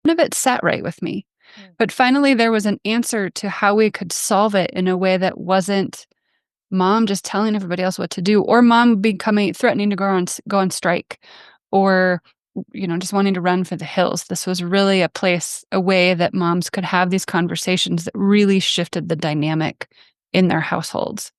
none of it sat right with me. Mm. But finally, there was an answer to how we could solve it in a way that wasn't mom just telling everybody else what to do, or mom becoming threatening to go on strike, or just wanting to run for the hills. This was really a way that moms could have these conversations that really shifted the dynamic in their households.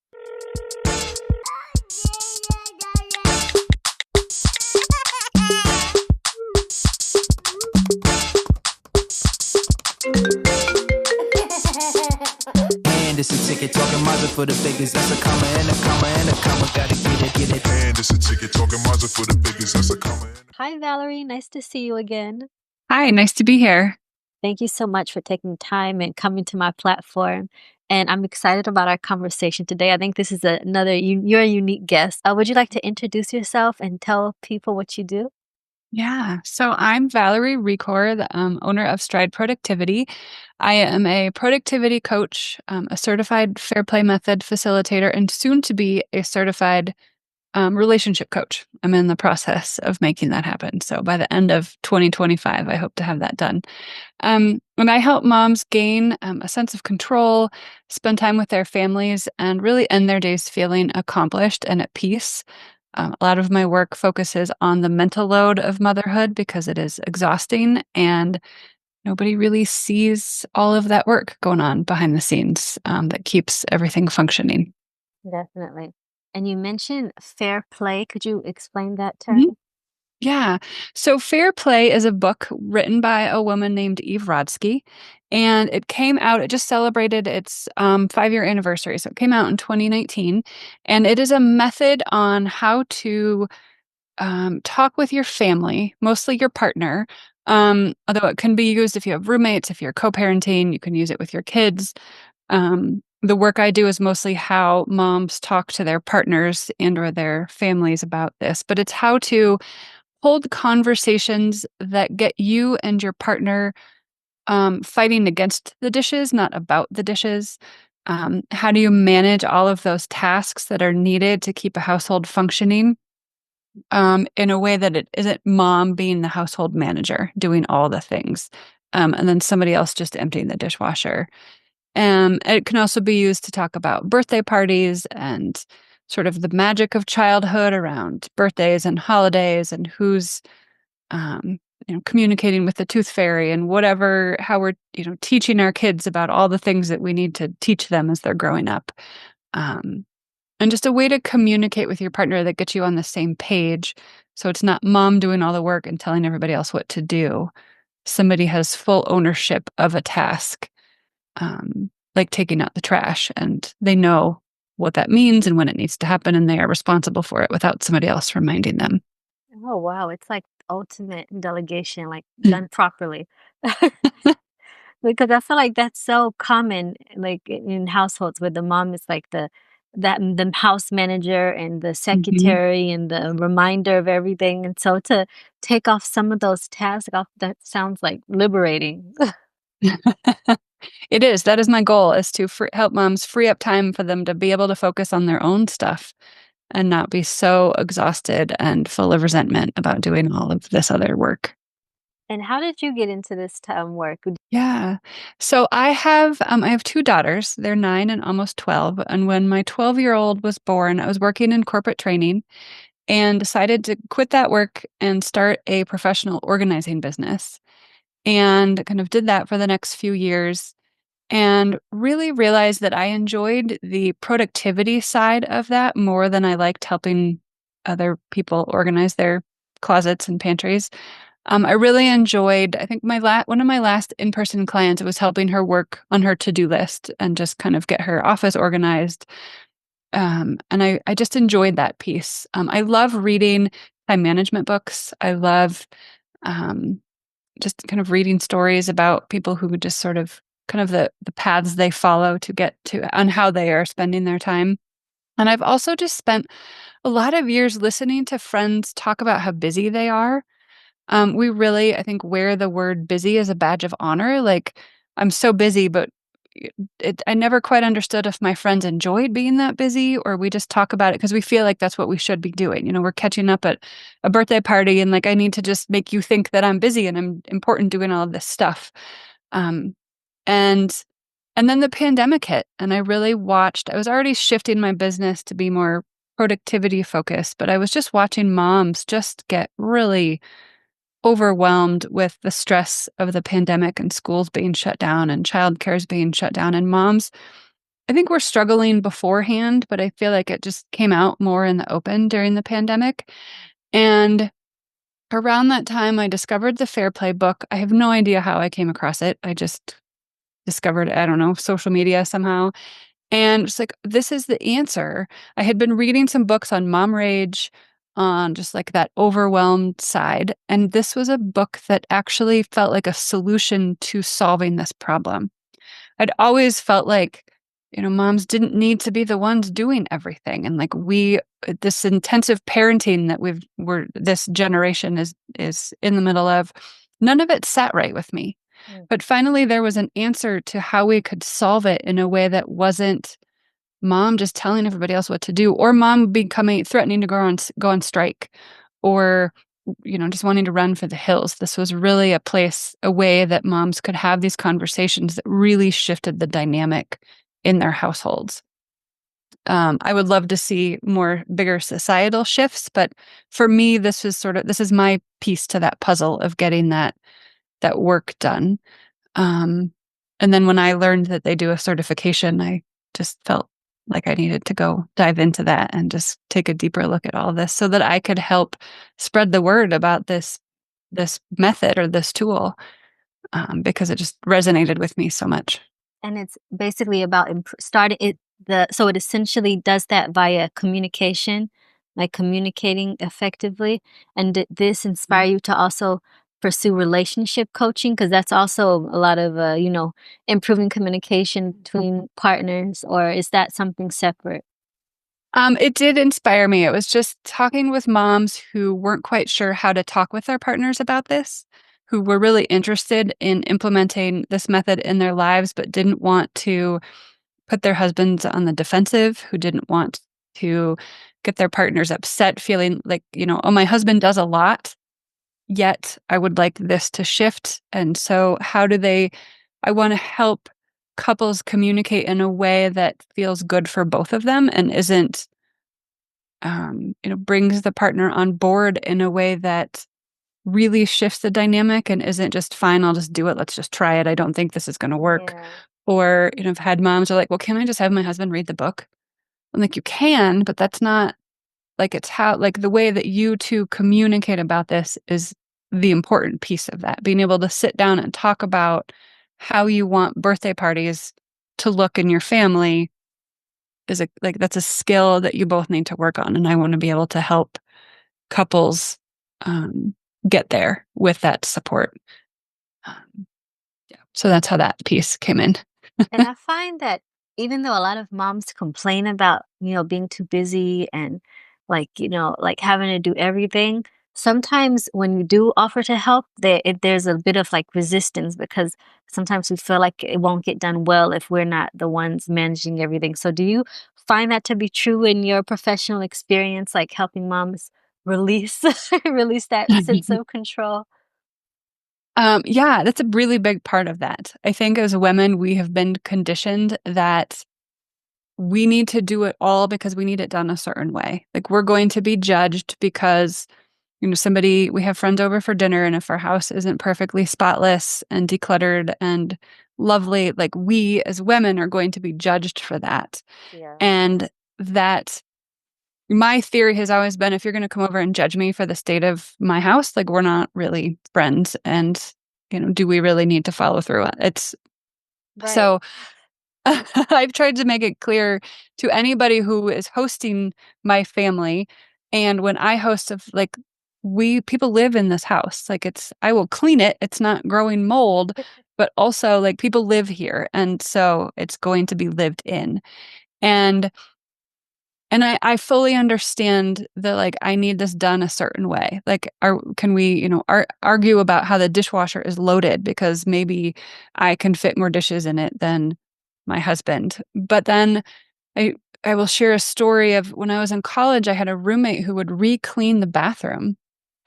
And it's a ticket talking Mazda for the biggest. That's a comma and a comma and a comma. Gotta get it. And it's a ticket talking Mazda for the biggest. That's a comma. Hi, Valerie. Nice to see you again. Hi, nice to be here. Thank you so much for taking time and coming to my platform. And I'm excited about our conversation today. I think this is you're a unique guest. Would you like to introduce yourself and tell people what you do? Yeah. So I'm Valerie Recore, the owner of Stride Productivity. I am a productivity coach, a certified Fair Play Method facilitator, and soon to be a certified relationship coach. I'm in the process of making that happen. So by the end of 2025, I hope to have that done. And I help moms gain a sense of control, spend time with their families, and really end their days feeling accomplished and at peace. A lot of my work focuses on the mental load of motherhood because it is exhausting and nobody really sees all of that work going on behind the scenes that keeps everything functioning. Definitely. And you mentioned fair play. Could you explain that term? Yeah. So Fair Play is a book written by a woman named Eve Rodsky. And it just celebrated its 5-year anniversary. So it came out in 2019. And it is a method on how to talk with your family, mostly your partner. Although it can be used if you have roommates, if you're co parenting, you can use it with your kids. The work I do is mostly how moms talk to their partners and or their families about this, but it's how to hold conversations that get you and your partner fighting against the dishes, not about the dishes. How do you manage all of those tasks that are needed to keep a household functioning in a way that it isn't mom being the household manager doing all the things, and then somebody else just emptying the dishwasher? It can also be used to talk about birthday parties and sort of the magic of childhood around birthdays and holidays and who's communicating with the tooth fairy and how we're, teaching our kids about all the things that we need to teach them as they're growing up. Um, and just a way to communicate with your partner that gets you on the same page. So it's not mom doing all the work and telling everybody else what to do. Somebody has full ownership of a task, like taking out the trash, and they know what that means and when it needs to happen, and they are responsible for it without somebody else reminding them. Oh, wow. It's like ultimate delegation, like done properly. Because I feel like that's so common, like in households where the mom is like the house manager and the Mhm. secretary and the reminder of everything. And so to take off some of those tasks off, that sounds like liberating. It is. That is my goal, is to help moms free up time for them to be able to focus on their own stuff and not be so exhausted and full of resentment about doing all of this other work. And how did you get into this work? Yeah. So I have 2 daughters. They're 9 and almost 12, and when my 12-year-old was born, I was working in corporate training and decided to quit that work and start a professional organizing business, and kind of did that for the next few years and really realized that I enjoyed the productivity side of that more than I liked helping other people organize their closets and pantries. I really enjoyed, I think one of my last in-person clients, it was helping her work on her to-do list and just kind of get her office organized. And I just enjoyed that piece. I love reading time management books. I love um, just kind of reading stories about people who would just sort of kind of the paths they follow to get to on how they are spending their time. And I've also just spent a lot of years listening to friends talk about how busy they are. We really, I think, wear the word busy as a badge of honor. Like, I'm so busy, but I never quite understood if my friends enjoyed being that busy or we just talk about it because we feel like that's what we should be doing. We're catching up at a birthday party and like, I need to just make you think that I'm busy and I'm important doing all of this stuff. Um, and and then the pandemic hit and I really watched. I was already shifting my business to be more productivity focused, but I was just watching moms just get really overwhelmed with the stress of the pandemic and schools being shut down and childcare is being shut down. And moms, I think we're struggling beforehand, but I feel like it just came out more in the open during the pandemic. And around that time, I discovered the Fair Play book. I have no idea how I came across it. I just discovered, I don't know, social media somehow. And it's like, this is the answer. I had been reading some books on mom rage, on just like that overwhelmed side. And this was a book that actually felt like a solution to solving this problem. I'd always felt like, moms didn't need to be the ones doing everything. And like this intensive parenting that this generation is in the middle of, none of it sat right with me. But finally, there was an answer to how we could solve it in a way that wasn't mom just telling everybody else what to do, or mom threatening to go on strike, or just wanting to run for the hills. This was really a way that moms could have these conversations that really shifted the dynamic in their households. I would love to see bigger societal shifts, but for me, this is my piece to that puzzle of getting that work done. And then when I learned that they do a certification, I just felt like I needed to go dive into that and just take a deeper look at all this so that I could help spread the word about this method or this tool, because it just resonated with me so much. And it's basically about starting it. So it essentially does that via communication, like communicating effectively. And did this inspire you to also pursue relationship coaching? Because that's also a lot of improving communication between partners, or is that something separate? It did inspire me. It was just talking with moms who weren't quite sure how to talk with their partners about this, who were really interested in implementing this method in their lives, but didn't want to put their husbands on the defensive, who didn't want to get their partners upset, feeling like, oh, my husband does a lot, yet I would like this to shift. And so I want to help couples communicate in a way that feels good for both of them and isn't, brings the partner on board in a way that really shifts the dynamic and isn't just fine, I'll just do it. Let's just try it. I don't think this is going to work. Yeah. Or, I've had moms are like, well, can I just have my husband read the book? I'm like, you can, but that's not like it's how, like the way that you two communicate about this is the important piece of that. Being able to sit down and talk about how you want birthday parties to look in your family that's a skill that you both need to work on. And I want to be able to help couples get there with that support. Yeah. So that's how that piece came in. And I find that even though a lot of moms complain about, being too busy and like having to do everything, sometimes when you do offer to help, there's a bit of like resistance because sometimes we feel like it won't get done well if we're not the ones managing everything. So do you find that to be true in your professional experience, like helping moms release release that sense of control? Yeah, that's a really big part of that. I think as women, we have been conditioned that we need to do it all because we need it done a certain way. Like we're going to be judged because, we have friends over for dinner, and if our house isn't perfectly spotless and decluttered and lovely, like we as women are going to be judged for that. Yeah. And that my theory has always been, if you're going to come over and judge me for the state of my house, like we're not really friends. And, do we really need to follow through? It's Right. so I've tried to make it clear to anybody who is hosting my family. And when I host people live in this house, like I will clean it. It's not growing mold, but also like people live here. And so it's going to be lived in. And I fully understand that, like, I need this done a certain way. Like, can we, argue about how the dishwasher is loaded because maybe I can fit more dishes in it than my husband. But then I I will share a story of when I was in college, I had a roommate who would re-clean the bathroom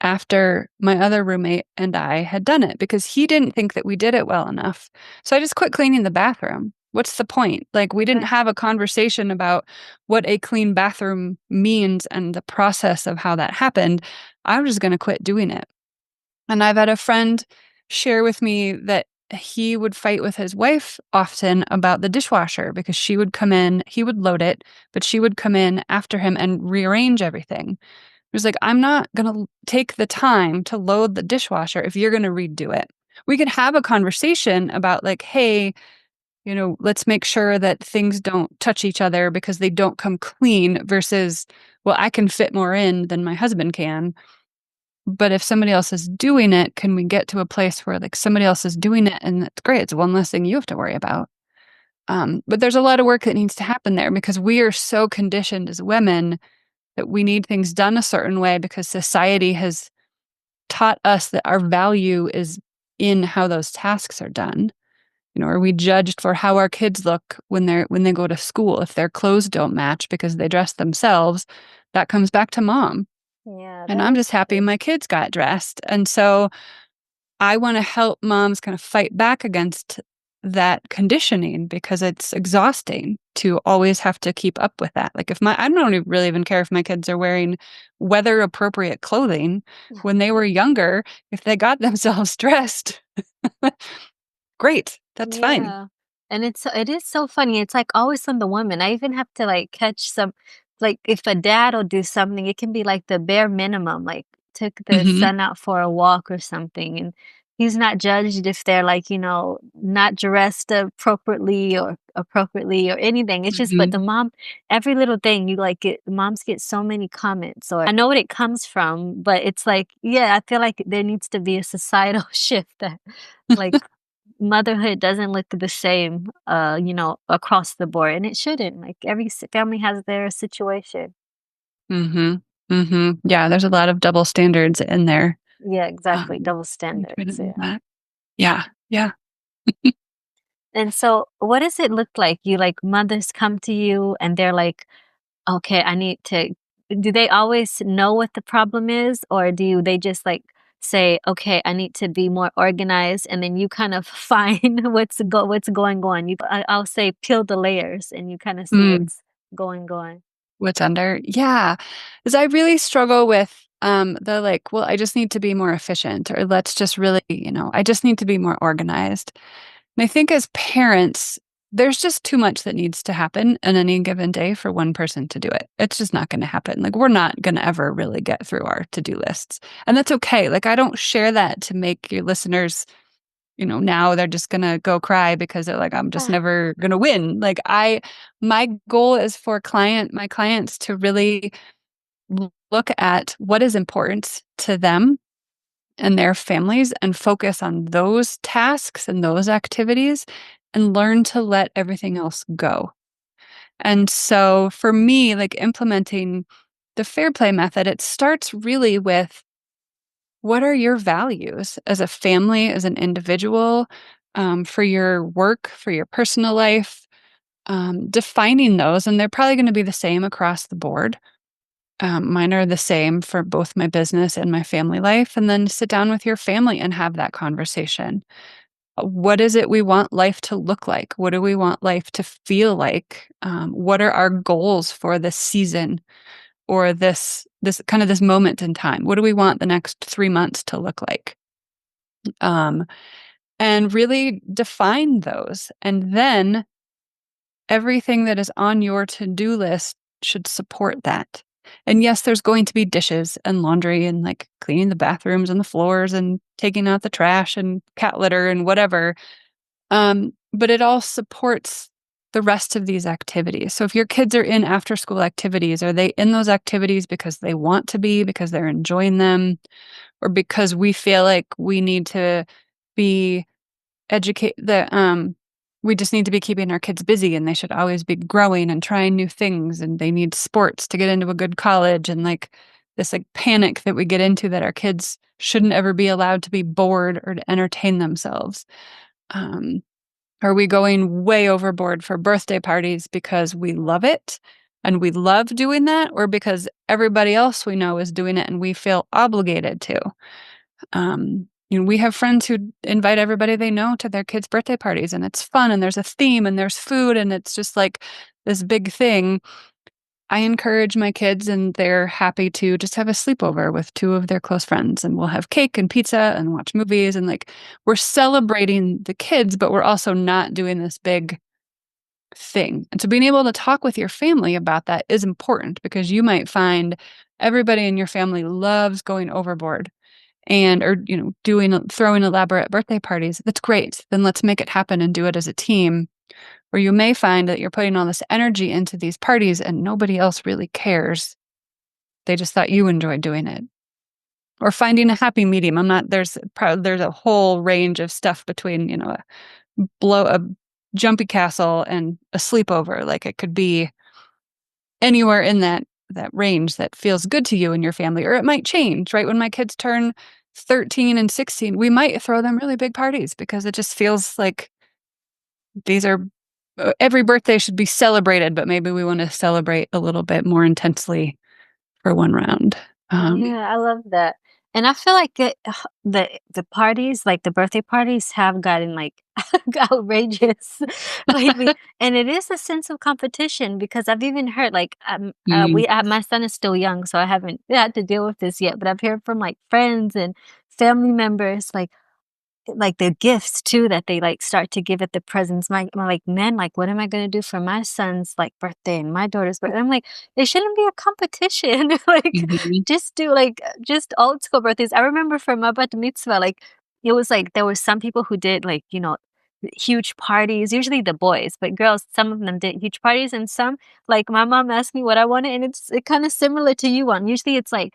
after my other roommate and I had done it because he didn't think that we did it well enough. So I just quit cleaning the bathroom. What's the point? Like, we didn't Right. have a conversation about what a clean bathroom means and the process of how that happened. I was just going to quit doing it. And I've had a friend share with me that he would fight with his wife often about the dishwasher because she would come in, he would load it, but she would come in after him and rearrange everything. It was like, I'm not going to take the time to load the dishwasher if you're going to redo it. We could have a conversation about, like, hey, let's make sure that things don't touch each other because they don't come clean versus, well, I can fit more in than my husband can. But if somebody else is doing it, can we get to a place where, like, somebody else is doing it and that's great. It's one less thing you have to worry about. But there's a lot of work that needs to happen there because we are so conditioned as women that we need things done a certain way because society has taught us that our value is in how those tasks are done. Are we judged for how our kids look when they go to school? If their clothes don't match because they dress themselves, that comes back to mom. Yeah, And that I'm is just happy true. my kids got dressed. And so I want to help moms kind of fight back against that conditioning because it's exhausting to always have to keep up with that. Like, I don't really even care if my kids are wearing weather appropriate clothing. When they were younger, if they got themselves dressed, great, that's fine. Yeah. And it is so funny. It's like always from the woman. I even have to like catch some like if a dad will do something, it can be like the bare minimum, like took the Mhm, son out for a walk or something. And he's not judged if they're like, not dressed appropriately or anything. It's just but mhm, the mom, every little thing you like get moms get so many comments or I know what it comes from, but it's like, yeah, I feel like there needs to be a societal shift that like motherhood doesn't look the same, across the board, and it shouldn't. Like every family has their situation. mhm, mhm. Yeah, there's a lot of double standards in there. Yeah, exactly. Um, Double we standards. couldn't do Yeah. that. Yeah, yeah. And so, what does it look like? You like mothers come to you and they're like, "Okay, I need to." Do they always know what the problem is, or do they just like say, "Okay, I need to be more organized," and then you kind of find what's going on? I'll say peel the layers, and you kind of see Mm. what's going on. What's under? Yeah. 'Cause I really struggle with, the, like, "Well, I just need to be more efficient," or "Let's just really," "I just need to be more organized." And I think as parents, there's just too much that needs to happen in any given day for one person to do it. It's just not gonna happen. Like, we're not gonna ever really get through our to-do lists, and that's okay. Like, I don't share that to make your listeners, now they're just gonna go cry because they're like, "I'm just Ah, never gonna win." Like, my goal is for my clients to really look at what is important to them and their families and focus on those tasks and those activities and learn to let everything else go. And so for me, like, implementing the fair play method, it starts really with what are your values as a family, as an individual, for your work, for your personal life, defining those. And they're probably going to be the same across the board. Mine are the same for both my business and my family life. And then sit down with your family and have that conversation. What is it we want life to look like? What do we want life to feel like? What are our goals for this season or this moment in time? What do we want the next 3 months to look like? Um, and really define those. And then everything that is on your to-do list should support that. And yes, there's going to be dishes and laundry and, like, cleaning the bathrooms and the floors and taking out the trash and cat litter and whatever. But it all supports the rest of these activities. So if your kids are in after school activities, are they in those activities because they want to be, because they're enjoying them, or because we feel like we need to be educate the we just need to be keeping our kids busy and they should always be growing and trying new things and they need sports to get into a good college and, like, this, like, panic that we get into that our kids shouldn't ever be allowed to be bored or to entertain themselves. Um, Are we going way overboard for birthday parties because we love it and we love doing that, or because everybody else we know is doing it and we feel obligated to? We have friends who invite everybody they know to their kids' birthday parties, and it's fun, and there's a theme, and there's food, and it's just like this big thing. I encourage my kids, and they're happy to just have a sleepover with two of their close friends, and we'll have cake and pizza and watch movies, and like we're celebrating the kids, but we're also not doing this big thing. And so being able to talk with your family about that is important, because you might find everybody in your family loves going overboard and or throwing elaborate birthday parties. That's great. Then let's make it happen and do it as a team. Or you may find that you're putting all this energy into these parties and nobody else really cares. They just thought you enjoyed doing it. Or finding a happy medium. There's a whole range of stuff between, a jumpy castle and a sleepover. Like, it could be anywhere in that range that feels good to you and your family. Or it might change, right? When my kids turn 13 and 16, we might throw them really big parties because it just feels like these are every birthday should be celebrated, but maybe we want to celebrate a little bit more intensely for one round. Yeah, I love that. And I feel like the parties, like the birthday parties, have gotten like outrageous lately, and it is a sense of competition because I've even heard like Mm, my son is still young, so I haven't had to deal with this yet, but I've heard from like friends and family members like the gifts too that they like start to give at the presents. My like, "Man, like, what am I gonna do for my son's, like, birthday and my daughter's birthday?" I'm like, "It shouldn't be a competition." Like, mhm, just do, like, just old school birthdays. I remember for my bat mitzvah, like, it was like there were some people who did, like, huge parties, usually the boys, but girls, some of them did huge parties, and some like, my mom asked me what I wanted, and it kinda similar to you one. Usually, it's like,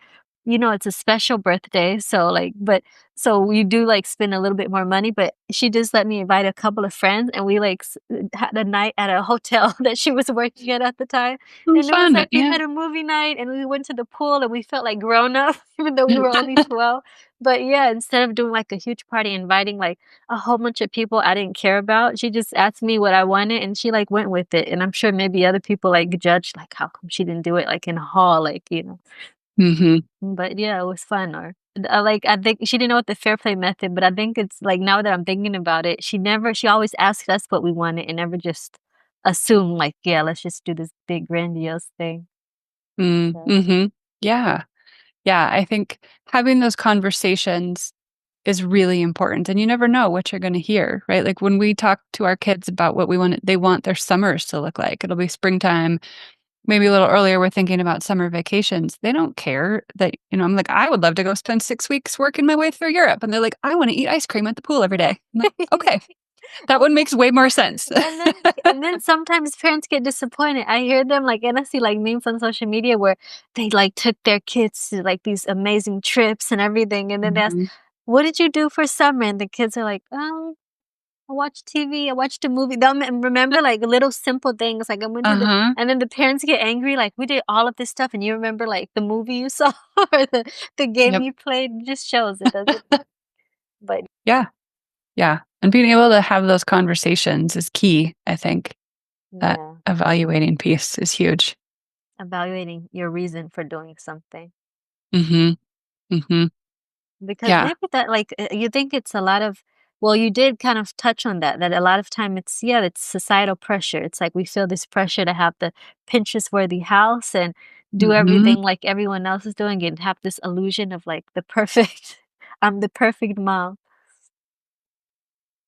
it's a special birthday, so, like but so we do, like, spend a little bit more money, but she just let me invite a couple of friends, and we, like, had a night at a hotel that she was working at the time, oh, and it was fun, like we yeah. had a movie night, and we went to the pool, and we felt like grown up even though we were only 12. But, yeah, instead of doing, like, a huge party, inviting, like, a whole bunch of people I didn't care about, she just asked me what I wanted, and she, like, went with it, and I'm sure maybe other people, like, judged, like, how come she didn't do it, like, in a hall, like. Mhm, But yeah, it was fun, or I think she didn't know what the fair play method, but I think it's like now that I'm thinking about it, she always asked us what we wanted and never just assumed like, "Yeah, let's just do this big grandiose thing." So mhm. Yeah, yeah, I think having those conversations is really important, and you never know what you're gonna hear, right? Like, when we talk to our kids about what they want their summers to look like. It'll be springtime. Maybe a little earlier, we're thinking about summer vacations. They don't care that, I'm like, "I would love to go spend 6 weeks working my way through Europe." And they're like, "I wanna eat ice cream at the pool every day." I'm like, "Okay, that one makes way more sense." and then sometimes parents get disappointed. I hear them like and I see like memes on social media where they like took their kids to like these amazing trips and everything, and then they ask, Mhm. "What did you do for summer?" And the kids are like, I watched TV, I watched a movie. They'll remember, like, little simple things, like, I went to the Uh-huh. and then the parents get angry, like, "We did all of this stuff, and you remember, like, the movie you saw or the game Yep. you played." It just shows it doesn't but Yeah, yeah, and being able to have those conversations is key, I think. That yeah, evaluating piece is huge. evaluating your reason for doing something. Mhm, mhm. Because Yeah. maybe that, like, you think it's a lot of well, you did kind of touch on that a lot of time it's yeah, it's societal pressure. It's like we feel this pressure to have the Pinterest-worthy house and do Mhm. everything like everyone else is doing and have this illusion of, like, the perfect I'm the perfect mom.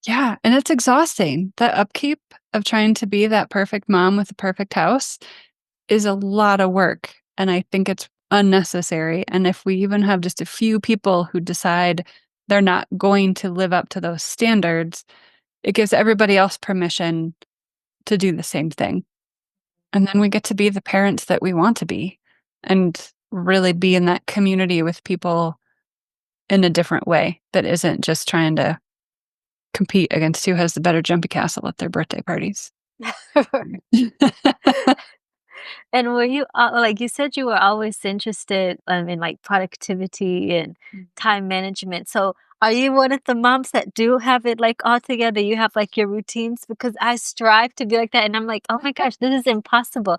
Yeah, and it's exhausting. The upkeep of trying to be that perfect mom with a perfect house is a lot of work, and I think it's unnecessary, and if we even have just a few people who decide they're not going to live up to those standards, it gives everybody else permission to do the same thing, and then we get to be the parents that we want to be, and really be in that community with people in a different way that isn't just trying to compete against who has the better jumpy castle at their birthday parties. And were you like you said you were always interested, in, like, productivity and time management, so Are you one of the moms that do have it, like, all together? You have, like, your routines? Because I strive to be like that, and I'm like, "Oh my gosh, this is impossible."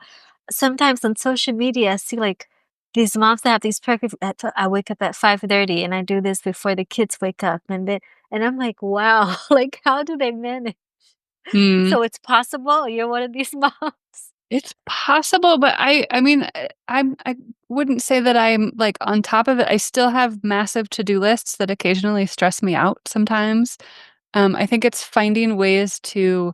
Sometimes on social media, I see, like, these moms that have these perfect I wake up at 5:30 and I do this before the kids wake up, and I'm like, "Wow, like, how do they manage?" Mm. So it's possible? You're one of these moms? It's possible, but I mean, I wouldn't say that I'm, like, on top of it. I still have massive to-do lists that occasionally stress me out sometimes. I think it's finding ways to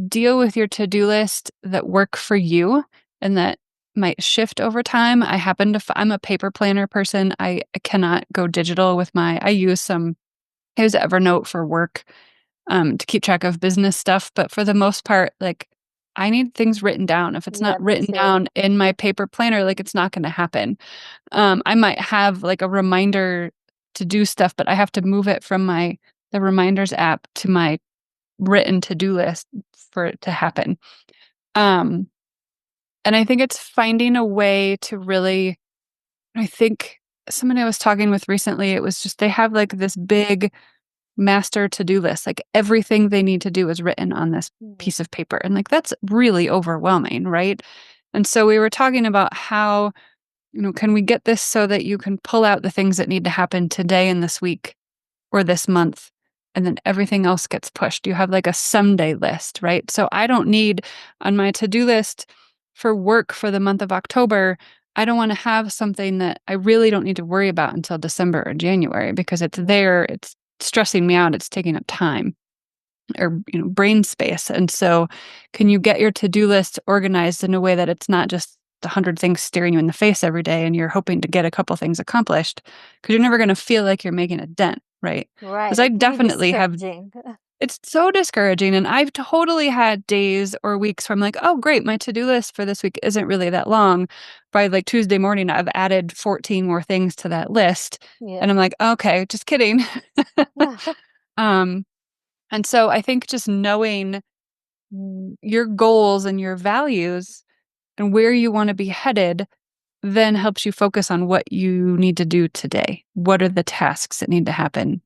deal with your to-do list that work for you and that might shift over time. I happen to I'm a paper planner person. I cannot go digital with I use Evernote for work, to keep track of business stuff, but for the most part, like, I need things written down. If it's not Yeah, me written too. down in my paper planner, like, it's not gonna happen. I might have, like, a reminder to do stuff, but I have to move it from the reminders app to my written to-do list for it to happen. Um, and I think it's finding a way to really I think someone I was talking with recently, it was just they have, like, this big master to-do list, like, everything they need to do is written on this Mhm. piece of paper, and, like, that's really overwhelming, right? And so we were talking about how, can we get this so that you can pull out the things that need to happen today and this week or this month, and then everything else gets pushed. You have like a someday list, right? So I don't need on my to-do list for work for the month of October, I don't want to have something that I really don't need to worry about until December or January because it's there, it's stressing me out, it's taking up time or brain space. And so can you get your to-do list organized in a way that it's not just the 100 things staring you in the face every day and you're hoping to get a couple things accomplished because you're never going to feel like you're making a dent, right? Right, Because I it can be definitely have discouraging. it's so discouraging and I've totally had days or weeks where I'm like, "Oh, great, my to-do list for this week isn't really that long." By like Tuesday morning, I've added 14 more things to that list and Yeah. I'm like, "Okay, just kidding." Um and so I think just knowing your goals and your values and where you want to be headed then helps you focus on what you need to do today. What are the tasks that need to happen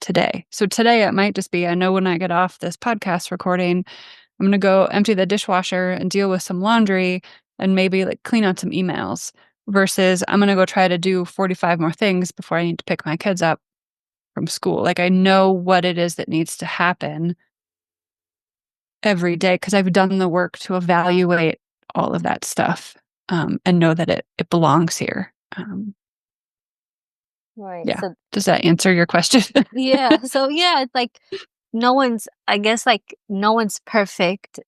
today? So today it might just be I know when I get off this podcast recording, I'm going to go empty the dishwasher and deal with some laundry and maybe like clean out some emails versus I'm going to go try to do 45 more things before I need to pick my kids up from school. Like I know what it is that needs to happen every day because I've done the work to evaluate all of that stuff, and know that it belongs here. Right, Yeah. so Does that answer your question? yeah, so yeah, it's like no one's I guess, like, no one's perfect,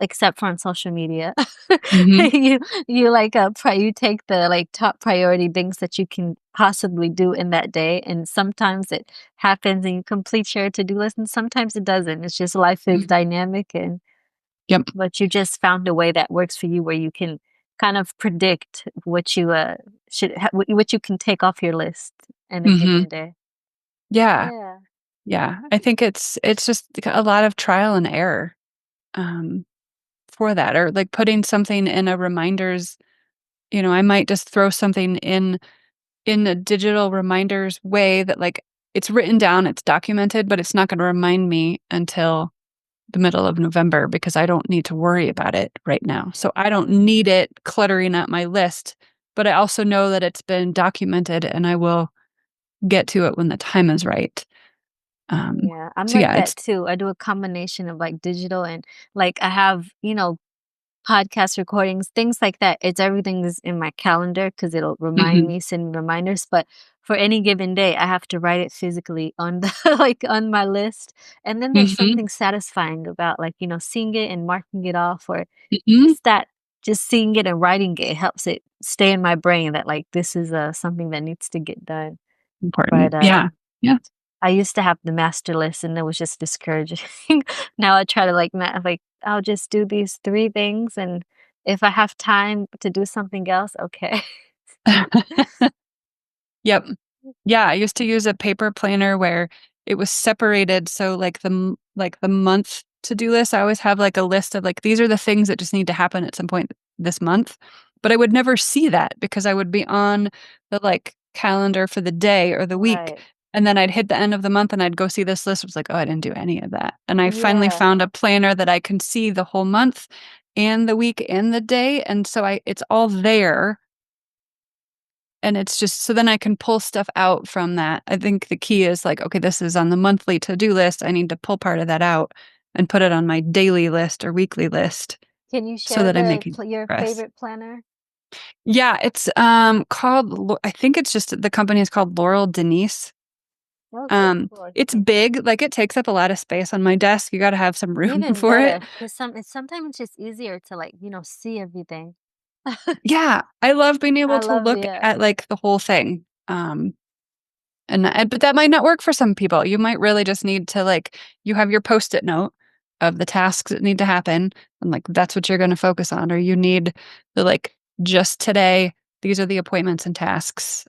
except for on social media. Mhm. You you, like, you take the, like, top priority things that you can possibly do in that day, and sometimes it happens and you complete your to-do list, and sometimes it doesn't. It's just life is Mhm. dynamic Yep. but you just found a way that works for you where you can kind of predict what you, what you can take off your list in a Mhm. given day. Yeah. Yeah. Yeah. I think it's just like a lot of trial and error, um, for that or, like, putting something in a reminders I might just throw something in a digital reminders way that, like, it's written down, it's documented, but it's not gonna remind me until the middle of November because I don't need to worry about it right now. So I don't need it cluttering up my list, but I also know that it's been documented and I will get to it when the time is right. Yeah, I'm So like yeah, that it's too. I do a combination of like digital and like I have, podcast recordings, things like that. It's everything is in my calendar because it'll remind mhm, me, send reminders. But for any given day, I have to write it physically on the like on my list. And then there's mhm, something satisfying about like, seeing it and marking it off or mhm, just that just seeing it and writing it helps it stay in my brain that like this is something that needs to get done. important. But Yeah. Yeah. I used to have the master list and it was just discouraging. Now I try to like I'll just do these 3 things and if I have time to do something else, okay. Yep. Yeah, I used to use a paper planner where it was separated, so, like, the month to-do list, I always have, like, a list of, like, these are the things that just need to happen at some point this month, but I would never see that because I would be on the, like, calendar for the day or the week, Right. And then I'd hit the end of the month and I'd go see this list. I was like, oh, I didn't do any of that. And I finally Yeah. found a planner that I can see the whole month and the week and the day. And so it's all there. And it's just, so then I can pull stuff out from that. I think the key is like, okay, this is on the monthly to-do list. I need to pull part of that out and put it on my daily list or weekly list Can you so share that I'm making your progress. favorite planner? Yeah, it's called, I think it's just, the company is called Laurel Denise. Okay, cool. It's big, like it takes up a lot of space on my desk. You got to have some room Even for it. better, because sometimes it's just easier to, like, see everything. Yeah, I love being able I to love look yeah. at like the whole thing. But that might not work for some people. You might really just need to like you have your Post-it note of the tasks that need to happen, and like that's what you're going to focus on. Or you need the like just today. These are the appointments and tasks.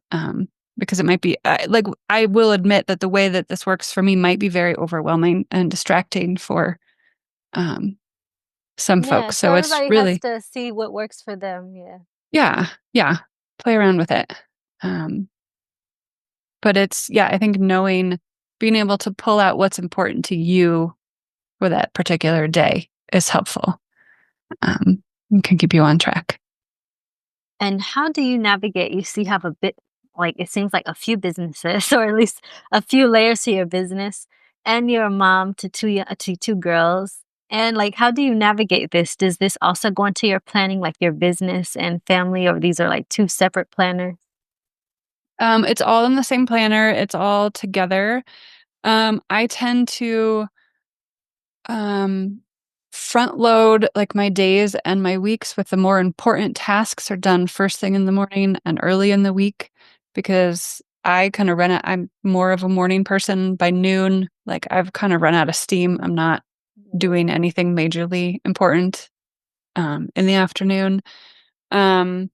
Because it might be like I will admit that the way that this works for me might be very overwhelming and distracting for um, some Yeah, folks. so So it's everybody has really to see what works for them, yeah. yeah, play around with it. Um, But I think being able to pull out what's important to you for that particular day is helpful. And can keep you on track. And how do you navigate? You see, you have a bit, like, it seems like a few businesses, or at least a few layers to your business, and you're a mom to two girls. And like, how do you navigate this? Does this also go into your planning, like your business and family, or these are like two separate planners? It's all in the same planner. It's all together. I tend to um, front load like my days and my weeks with the more important tasks are done first thing in the morning and early in the week because I kind of run out. I'm more of a morning person by noon. Like I've kind of run out of steam. I'm not Yeah. doing anything majorly important in the afternoon. Um,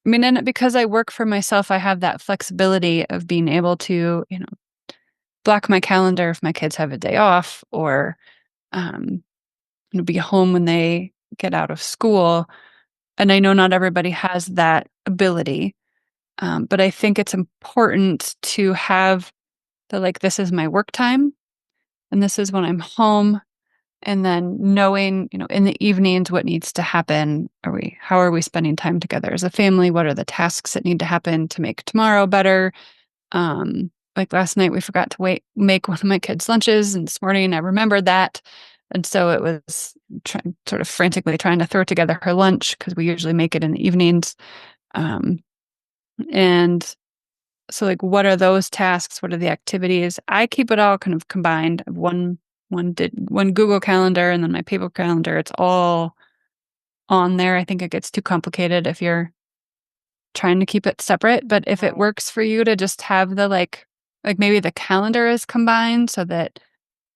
I mean, and because I work for myself, I have that flexibility of being able to, block my calendar if my kids have a day off or um, be home when they get out of school. And I know not everybody has that ability, but I think it's important to have like, this is my work time and this is when I'm home. And then knowing, in the evenings, what needs to happen. How are we spending time together as a family? What are the tasks that need to happen to make tomorrow better? Like last night, we forgot to make one of my kids' lunches, and this morning I remembered that. And so it was sort of frantically trying to throw together her lunch because we usually make it in the evenings. Um, and so, like, what are those tasks? What are the activities? I keep it all kind of combined. One Google Calendar and then my paper calendar. It's all on there. I think it gets too complicated if you're trying to keep it separate. But if it Right. works for you to just have the like maybe the calendar is combined so that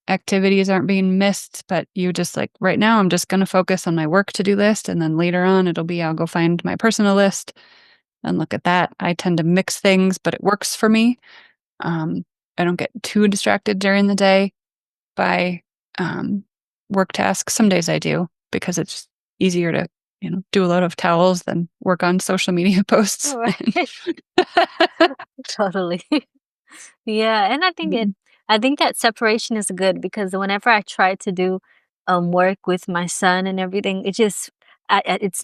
activities aren't being missed, but you just like right now I'm just going to focus on my work to do list, and then later on it'll be I'll go find my personal list and look at that. I tend to mix things, but it works for me. Um, I don't get too distracted during the day by um, work tasks. Some days I do because it's just easier to, do a lot of towels than work on social media posts. Right. Totally. Yeah, and Mhm. I think that separation is good because whenever I try to do work with my son and everything, it's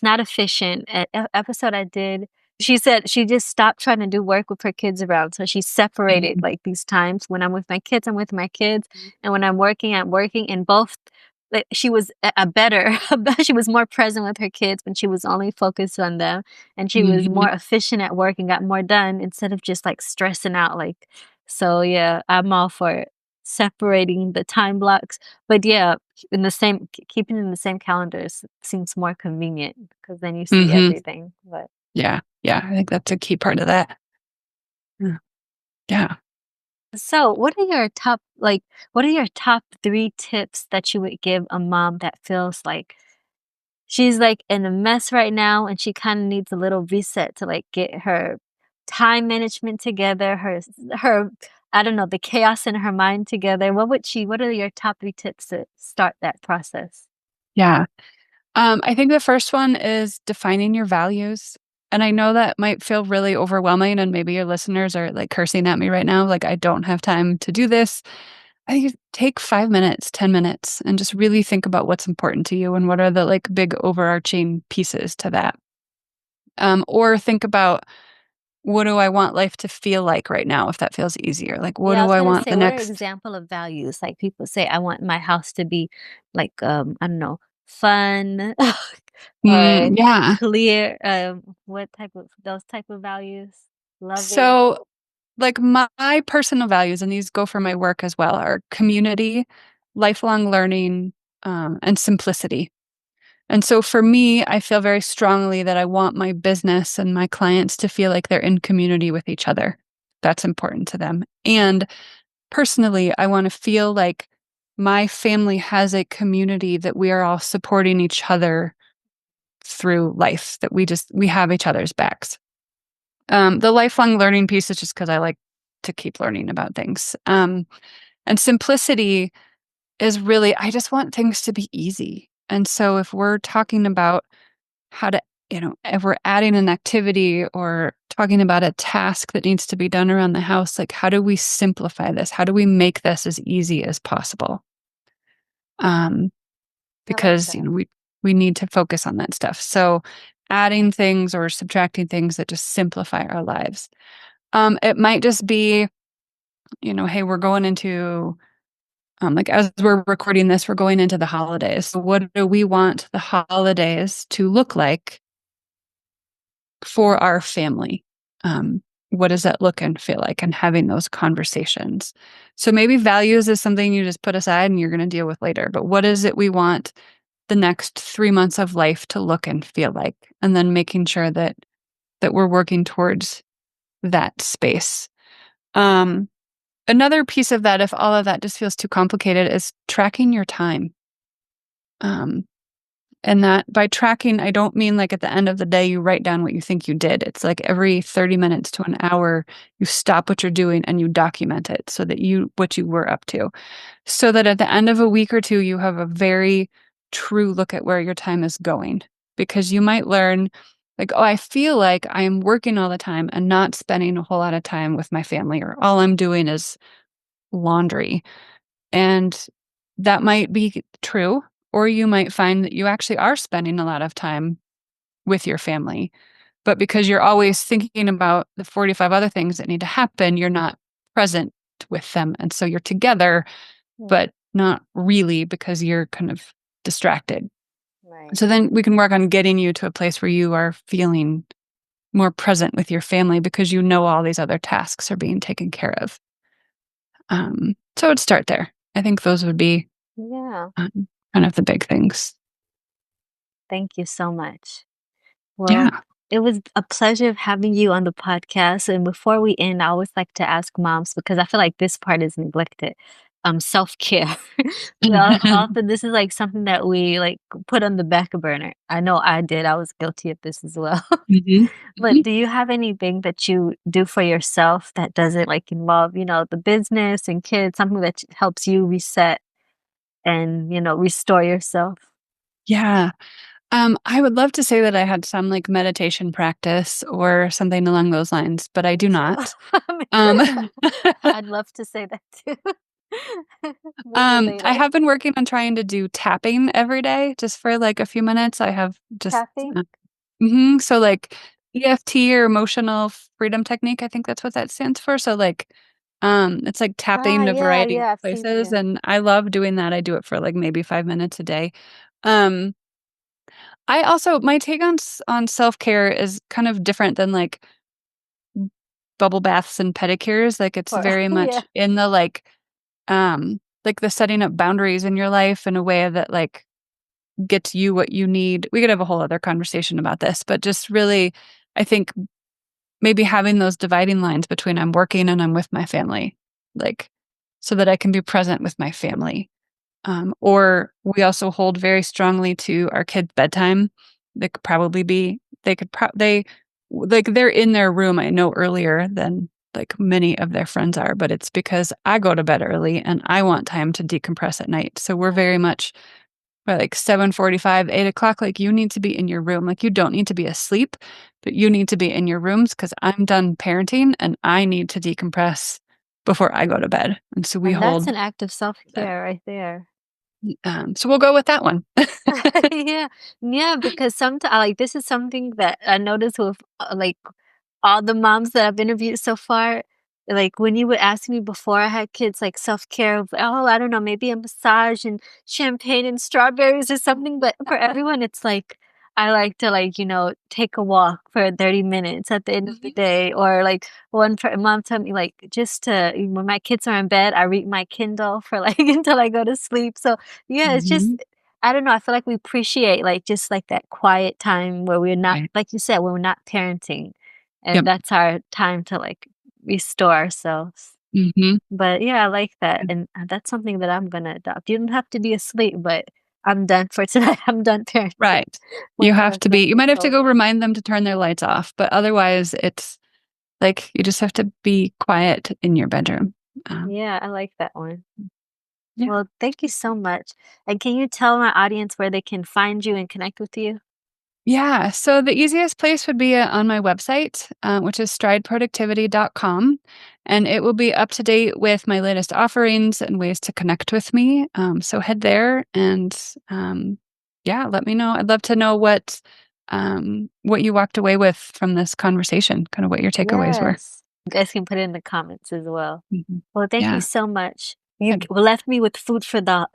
not efficient. Episode I did, she said she just stopped trying to do work with her kids around. So she separated Mhm. like these times when I'm with my kids, I'm with my kids, and when I'm working, and both like she was a better she was more present with her kids when she was only focused on them, and she was Mhm. more efficient at work and got more done instead of just like stressing out like. So yeah, I'm all for separating the time blocks. But yeah, keeping in the same calendars seems more convenient because then you see Mhm. everything. But Yeah. Yeah. I think that's a key part of that. Yeah. Yeah. so, what are your top 3 tips that you would give a mom that feels like she's, like, in a mess right now, and she kinda needs a little reset to, like, get her time management together, her I don't know, the chaos in her mind together. What are your top 3 tips to start that process? Yeah. I think the first one is defining your values. and I know that might feel really overwhelming, and maybe your listeners are like cursing at me right now, like, I don't have time to do this. I think take 5 minutes, 10 minutes, and just really think about what's important to you and what are the like big overarching pieces to that. Or think about, what do I want life to feel like right now, if that feels easier? Like, what Yeah, I do was I gonna want say, the what are next example of values? Like people say, I want my house to be like, I don't know, fun or yeah. clear. What type of those type of values? Loving. So, like, my personal values, and these go for my work as well, are community, lifelong learning, and simplicity. And so for me, I feel very strongly that I want my business and my clients to feel like they're in community with each other. That's important to them. And personally, I want to feel like my family has a community that we are all supporting each other through life, that we have each other's backs. The lifelong learning piece is just because I like to keep learning about things. And simplicity is really, I just want things to be easy. And so if we're talking about how to, if we're adding an activity or talking about a task that needs to be done around the house, like, how do we simplify this? How do we make this as easy as possible? Um, I like because, that. we need to focus on that stuff. So adding things or subtracting things that just simplify our lives. It might just be, hey, we're going into, like, as we're recording this, we're going into the holidays. So what do we want the holidays to look like for our family? What does that look and feel like? And having those conversations. So maybe values is something you just put aside and you're going to deal with later. But what is it we want the next 3 months of life to look and feel like? And then making sure that we're working towards that space. Um, Another piece of that, if all of that just feels too complicated, is tracking your time. Um, And that by tracking, I don't mean like at the end of the day, you write down what you think you did. It's like every 30 minutes to an hour, you stop what you're doing and you document it so that what you were up to. So that at the end of a week or two, you have a very true look at where your time is going. Because you might learn, like, oh, I feel like I am working all the time and not spending a whole lot of time with my family, or all I'm doing is laundry. And that might be true, or you might find that you actually are spending a lot of time with your family. But because you're always thinking about the 45 other things that need to happen, you're not present with them. And so you're together, Mm, but not really, because you're kind of distracted. right. So then we can work on getting you to a place where you are feeling more present with your family, because all these other tasks are being taken care of. So I'd start there. I think those would be Yeah. kind of the big things. Thank you so much. Well, Yeah. it was a pleasure having you on the podcast. And before we end, I always like to ask moms because I feel like this part is neglected. Self-care. Often this is like something that we like put on the back burner. I know I did. I was guilty of this as well. Mhm. But Mhm. do you have anything that you do for yourself that doesn't like involve, the business and kids, something that helps you reset and, restore yourself? Yeah. I would love to say that I had some, like, meditation practice or something along those lines, but I Me do too. not. Me Um, too. I'd love to say that too. Maybe I later. have been working on trying to do tapping every day just for, like, a few minutes. I have just Tapping? so, like, EFT, or emotional freedom technique, I think that's what that stands for. So, like, it's like Ah, tapping a yeah, variety of yeah, I've seen places, you. and I love doing that. I do it for, like, maybe 5 minutes a day. Um I also, my take on self-care is kind of different than, like, bubble baths and pedicures. Like, it's Or very yeah. much in the, like, the setting up boundaries in your life in a way that, like, gets you what you need. We could have a whole other conversation about this, but just really, I think maybe having those dividing lines between I'm working and I'm with my family, like, so that I can be present with my family. Or we also hold very strongly to our kids' bedtime. They could probably be they could pro they like, they're in their room, I know, earlier than, like, many of their friends are, but it's because I go to bed early and I want time to decompress at night. So we're Right. very much by like 7:45, 8 o'clock, like you need to be in your room. Like you don't need to be asleep, but you need to be in your rooms because I'm done parenting and I need to decompress before I go to bed. And so we And that's hold an act of that. self-care right there. So we'll go with that one. Yeah. Yeah, because like, this is something that I noticed with, like, all the moms that I've interviewed so far, like, when you would ask me before I had kids, like, self-care of, "Oh, I don't know, maybe a massage and champagne and strawberries or something," but for everyone, it's like, I like to, like, take a walk for 30 minutes at the end of the Mhm. day, or, like, mom told me, like, just to when my kids are in bed, I read my Kindle for, like, until I go to sleep, so, yeah, it's just Mhm. I don't know, I feel like we appreciate, like, just, like, that quiet time where we're not Right. like you said, when we're not parenting, Yep. and that's our time to, like, restore ourselves. Mhm. But, yeah, I like that, and, that's something that I'm gonna adopt. You don't have to be asleep, but I'm done for today. I'm done parenting Right. when You my have to be husband you gets might have to home. go remind them to turn their lights off, but otherwise it's like you just have to be quiet in your bedroom. Um, Yeah, I like that one. yeah. Well, thank you so much, and can you tell my audience where they can find you and connect with you? Yeah. So the easiest place would be on my website, which is strideproductivity.com. And it will be up to date with my latest offerings and ways to connect with me. So head there and yeah, let me know. I'd love to know what you walked away with from this conversation, kind of what your takeaways were. Yes. You guys can put it in the comments as well. Mhm. Well, thank you Yeah. so much. You Good. left me with food for thought.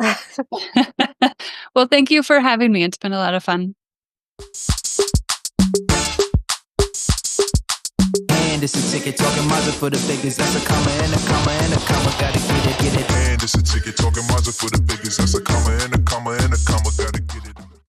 Well, thank you for having me. It's been a lot of fun. And it's a ticket talking Mazda for the biggest. That's a comma and a comma and a comma. Gotta get it, get it. And it's a ticket talking Mazda for the biggest. That's a comma and a comma and a comma. Gotta get it.